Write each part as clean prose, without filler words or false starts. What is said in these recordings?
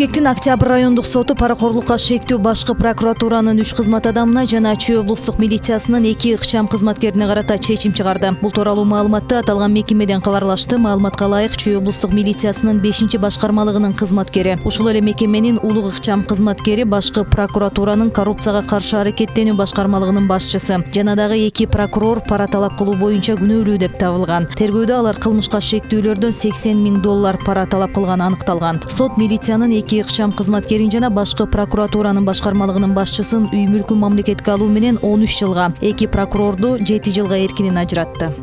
Бишкектин Октябрь райондук соту паракорлукка шектүү башкы прокуратуранын 3 кызмат адамына жана Чүй облустук милициясынын 2 ыкчам кызматкерине карата чечим чыгарды. Бул тууралуу маалыматты аталган мекемеден кабарлашты. Маалыматка ылайык Чүй облустук милициясынын 5-башкармалыгынын кызматкери, ушул эле мекеменин улук ыкчам кызматкери, башкы прокуратуранын коррупцияга каршы аракеттенүү башкармалыгынын башчысы жана дагы 2 прокурор пара талап кылуу боюнча күнөөлүү деп табылган. Тергөөдө алар кылмышка шектүүлөрдөн $80 000 пара талап кылганы аныкталган. Сот милициянын 2 ыкчам кызматкерин жана башкы прокуратуранын башкармалыгынын башчысын үй мүлкүн мамлекетке алуу менен 13 жылга, 2 прокурорду 7 жылга эркинен ажыратты.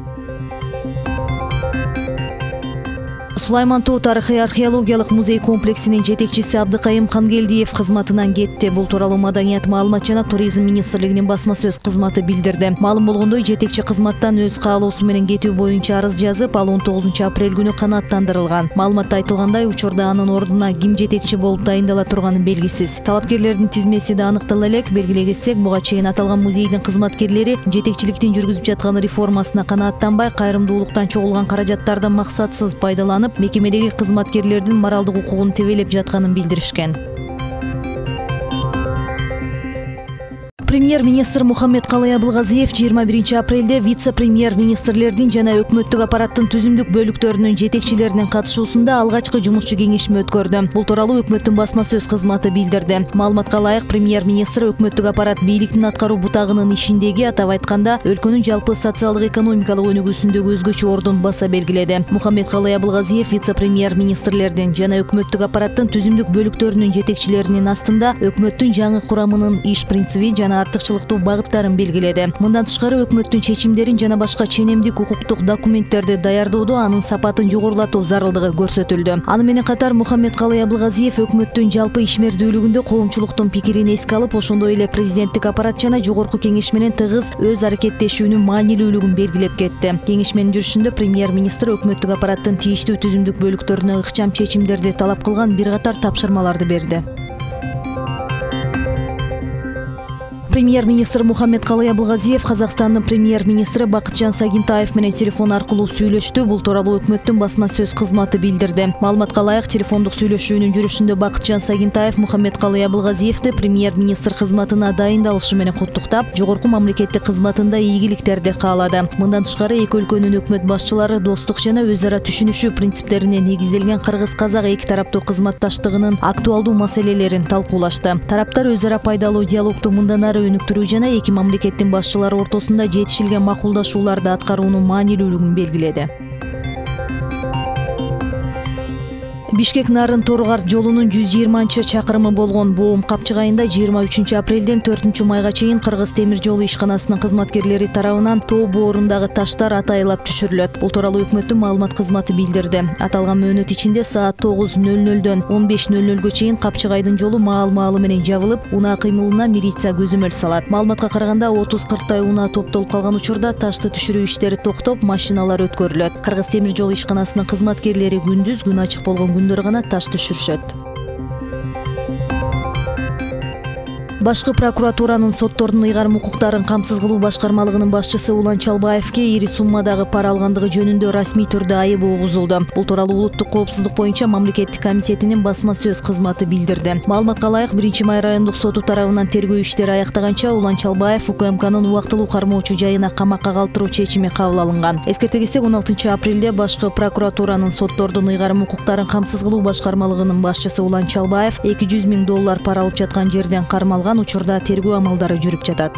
Сулайман Тоо тарыхый археологиялык музей комплексинин жетекчиси Абдыкайым Кангелдиев кызматынан кетти. Бул тууралуу Маданият, маалымат жана туризм министрлигинин басма сөз кызматы билдирди. Маалым болгондой, жетекчи кызматтан өз каалоосу менен кетүү боюнча арыз жазып, ал 19 апрель күнү канааттандырылган. Маалыматта айтылгандай, учурда анын ордуна ким жетекчи болуп дайындала турганы белгисиз. Талапкерлердин тизмеси да аныктала элек. Белгилей кетсек, буга чейин аталган музейдин кызматкерлери жетекчиликтин жүргүзүп жаткан реформасына канааттанбай, кайрымдуулуктан чогулган каражаттарды максатсыз пайдаланып, мекемедеги кызматкерлердин моралдык укугун тебелеп жатканын билдиришкен. Премьер-министр Мухаммед Калай Абылгазиев 21 апрелде вице-премьер-министрлердин жана өкмөттүк аппараттын түзүмдүк бөлүктөрүнүн жетекчилеринин катышуусунда алгачкы жумушчу кеңешме өткөрдү. Бул тууралуу өкмөттүн басма сөз кызматы билдирди. Маалыматка ылайык, премьер-министр өкмөттүк аппарат бийликтин аткаруу бутагынын ишиндеги, атап айтканда, өлкөнүн жалпы социалдык экономикалык өнүгүүсүндөгү өзгөчө ордун баса белгиледи. Мухаммед Калай Абылгазиев вице-премьер-министрлердин жана өкмөттүк аппараттын түзүмдүк бөлүктөрүнүн жетекчилеринин астында өкмөттүн жаңы курамынын иш принциби жана артыкчылыктуу багыттарын белгиледи. Мындан тышкары өкмөттүн чечимдерин жана башка ченемдик укуктук документтерди даярдоодо анын сапатын жогорулатуу зарылдыгы көрсөтүлдү. Аны менен катар Мухаммед Калай Абылгазиев өкмөттүн жалпы ишмердүүлүгүндө коомчулуктун пикирин эске алып, ошондой эле президенттик аппарат жана жогорку кеңеш менен тыгыз өз аракеттешүүнүн маанилүүлүгүн белгилеп кетти. Кеңешменин жүрүшүндө премьер-министр өкмөттүк аппараттын тийиштүү түзүмдүк бөлүктөрүнө ыкчам чечимдерди талап кылган бир катар тапшырмаларды берди. Премьер-министр Мухаммед Калай Абылгазиев Казакстандын премьер-министри Бакытжан Сагинтаев менен телефон аркылуу сүйлөштү. Бул тууралуу өкмөттүн басма сөз кызматы билдирди. Маалыматка ылайык, телефондук сүйлөшүүнүн жүрүшүндө Бакытжан Сагинтаев Мухаммед Калай Абылгазиевди премьер-министр кызматына дайындалышы менен куттуктап, жогорку мамлекеттик кызматында ийгиликтерди каалады. Мындан тышкары эки өлкөнүн өкмөт башчылары достук жана өз ара түшүнүшүү принциптерине негизделген кыргыз-казак эки тараптуу кызматташтыгынын актуалдуу маселелерин талкуулашты. Тараптар өз ара пайдалуу диалогду мындан ары өнүктүрүү жана эки мамлекеттин башчылары ортосунда жетишилген макулдашууларды аткаруунун маанилүүлүгүн белгиледи. Бишкек-Нарын Торгар жолунун 120-чакырымы болгон Боом капчыгайында 23 апрелден 4 майга чейин Кыргыз темир жолу ишканасынын кызматкерлери тарабынан тоо боорундагы таштар атайылап түшүрүлөт. Бул тууралуу өкмөттүн маалымат кызматы билдирди. Аталган мөөнөт ичинде саат 9:00дөн 15:00га чейин капчыгайдын жолу маал-маалы менен жабылып, унаа кыймылына милиция көзөмөл салат. Маалыматка караганда 30-40 унаа топтолуп калган учурда ташты түшүрүү иштери токтоп, машиналар өткөрүлөт. Кыргыз темир жолу ишканасынын кызматкерлери күндүз, күн ачык болгон күндөр гана таш түшүрүшөт. Башкы прокуратуранын соттордун ыйгарым укуктарын камсыз кылуу башкармалыгынын башчысы Улан Чалбаевке ири суммадагы пара алгандыгы жөнүндө расмий түрдө айып угузулду. Бул тууралуу улуттук коопсуздук боюнча мамлекеттик комитетинин басма сөз кызматы билдирди. Маалыматка ылайык, 1 май райондук соту тарабынан тергөө иштери аяктаганча Улан Чалбаев УКМКнын убактылуу кармоочу жайына камакка калтыруу чечими кабыл алынган. Эскерте кетсек, 16 апрелде башкы прокуратуранын соттордун ыйгарым укуктарын камсыз кылуу башкармалыгынын башчысы Улан Чалбаев $200 000 пара алып жаткан жерден кармалган. Учурда тергөө амалдары жүрүп жатат.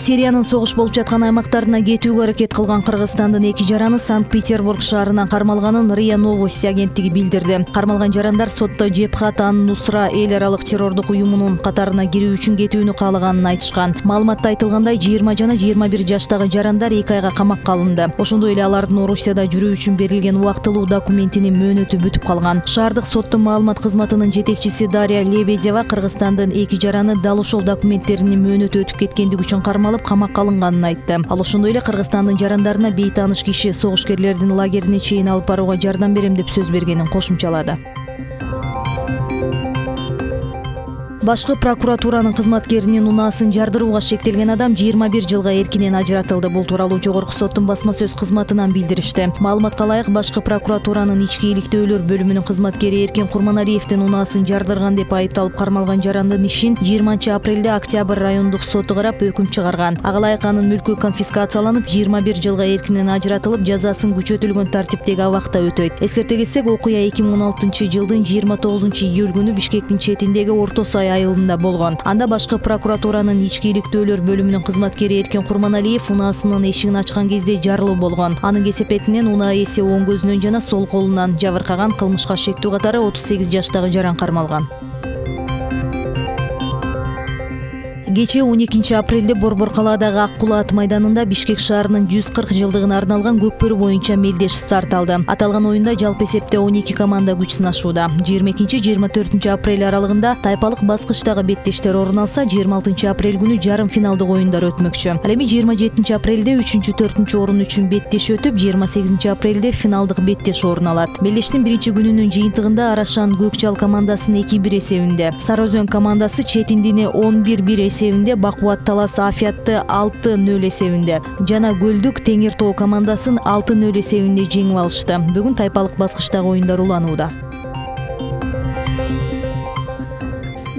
Сириянын согуш болуп жаткан аймактарына кетүүгө аракет кылган Кыргызстандын 2 жараны Санкт-Петербург шаарынан кармалганын РИА Новости агенттиги билдирди. Кармалган жарандар сотто Жебхат ан-Нусра эл аралык террордук уюмунун катарына кирүү үчүн кетүүнү каалаганын айтышкан. Маалыматта айтылгандай, 20 жана 21 жаштагы жарандар 2 айга камакка алынды. Ошондой эле алардын Орусияда жүрүү үчүн берилген убактылуу документинин мөөнөтү бүтүп калган. Шаардык соттун маалымат кызматынын жетекчиси Дарья Лебедева Кыргызстандын 2 жараны дал ошол документтеринин мөөнөтү өтүп кеткендиги үчүн кармалып камакка алынганын айтты. Ал ошондой эле Кыргызстандын жарандарына бейтааныш киши согушкерлердин лагерине чейин алып барууга жардам берем деп сөз бергенин кошумчалады. Башкы прокуратуранын кызматкеринин унаасын жардырууга шектелген адам 21 жылга эркинен ажыратылды. Бул тууралуу Жогорку соттун басма сөз кызматынан билдиришти. Маалыматка ылайык, башкы прокуратуранын ички иликтөөлөр бөлүмүнүн кызматкери Эркин Курманалиевдин унаасын жардырган деп айыпталып кармалган жарандын ишин 20 апрелде Октябрь райондук соту карап өкүм чыгарган. Ага ылайык анын мүлкү конфискацияланып, 21 жылга эркинен ажыратылып, жазасын күчөтүлгөн тартиптеги абакта өтөйт. Эскерте кетсек, окуя 2016 жылдын 29 июль күнү Бишкектин четиндеги Орто Сай айылында болгон. Анда башкы прокуратуранын ички иликтөөлөр бөлүмүнүн кызматкери Эркин Курманалиев унаасынын эшигин ачкан кезде жарылуу болгон. Анын кесепетинен унаа ээси оң көзүнөн жана сол колунан жабыркаган, кылмышка шектүү катары 38 жаштагы жаран кармалган. Кечээ 12 апрелде Борбор калаадагы Ак Кулаат майданында Бишкек шаарынын 140 жылдыгына арналган көкбөрү боюнча мелдеш старт алды. Аталган оюнда жалпы эсепте 12 команда күч сынашууда. 22-24 апрель аралыгында тайпалык баскычтагы беттештер орун алса, 26 апрель күнү жарым финалдык оюндар өтмөкчү. Ал эми 27 апрелде 3-4 орун үчүн беттеш өтүп, 28 апрелде финалдык беттеш орун алат. Мелдештин биринчи күнүнүн жыйынтыгында Арашан Көкчал командасын 2-1 эсебинде, Сары Өзөн командасы Четиндини 11-1 эсебинде, Бакубат Талас Афиятты 6-0 эсебинде жана Көлдүк Теңир Тоо командасын 6-0 эсебинде жеңип алышты. Бүгүн тайпалык баскычтагы оюндар уланууда.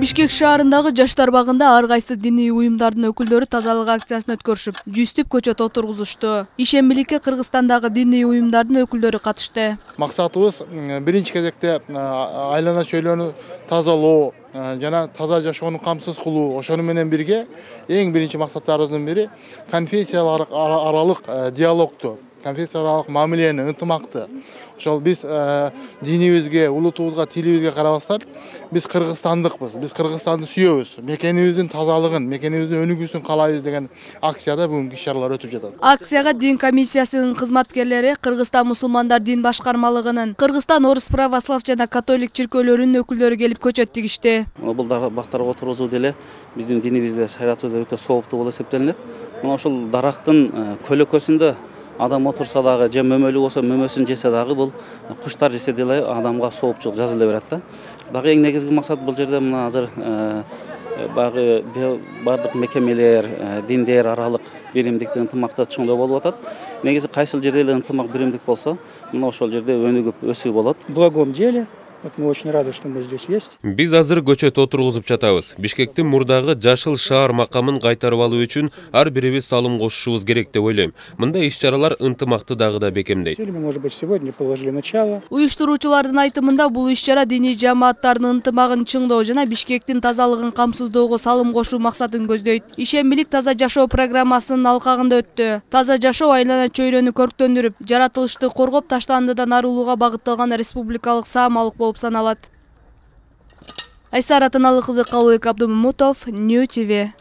Бишкек шаарындагы жаштар багында ар кайсы диний уюмдардын өкүлдөрү тазалык акциясын өткөрүшүп, 100 көчөт отургузушту. Ишембиликке Кыргызстандагы диний уюмдардын өкүлдөрү катышты. Максатыбыз биринчи кезекте айлана чөйлөнү тазалоо жана таза жашоону камсыз кылуу. Ошону менен бирге эң биринчи максаттарыбыздын бири конфессиялар аралык диалогту, конфессия аралык мамилени, ынтымакты. Ошол биз динибизге, улутубузга, тилибизге карабастан биз кыргызстандыкпыз. Биз Кыргызстанды сүйөбүз. Мекенибиздин тазалыгын, мекенибиздин өнүгүүсүн каалайбыз деген акцияда бүгүнкү иш-чаралар өтүп жатат. Акцияга дин комиссиясынын кызматкерлери, Кыргызстан мусулмандар дин башкармалыгынын, Кыргызстан орус православ жана католик чиркөөлөрүнүн өкүлдөрү келип көчөт тигишти. Бул бактарга отургузуу деле биздин динибизде, шариятыбызда өтө сооптуу болуп эсептелинет. Мына ошол дарактын көлөкөсүндө адам отурса дагы, же мөмөлүү болсо мөмөсүн жесе дагы бул куштар жесе деле адамга соопчулук жазыла берет да. Дагы эң негизги максат бул жерде мына азыр бардык мекемелер, диндер аралык биримдикти ынтымакта чоңдоо болуп атат. Негизи кайсыл жерде эле ынтымак биримдик болсо, мына ошол жерде өнүгүп өсүү болот. В благом деле. Вот мы очень рады, что мы здесь есть. Биз азыр көчөт отургузуп жатабыз. Бишкектин мурдагы жашыл шаар макамын кайтарып алуу үчүн ар бирибиз салым кошушубуз керек деп ойлойм. Мындай иш-чаралар ынтымакты дагы да бекемдейт. Может быть, сегодня положили начало. Уюштуруучулардын айтымында бул иш-чара диний жамааттардын ынтымагын чыңдоо жана Бишкектин тазалыгын камсыздоого салым кошуу максатын көздөйт. Ишембилик таза жашоо программасынын алкагында өттү. Таза жашоо айлана чөйрөнү көрктөндүрүп, жаратылышты коргоп, таштандыдан арылууга багытталган республикалык саамалык болуп саналат. Айсара Атаналык кызы, Калыбек Абдымамутов, Нью ТВ.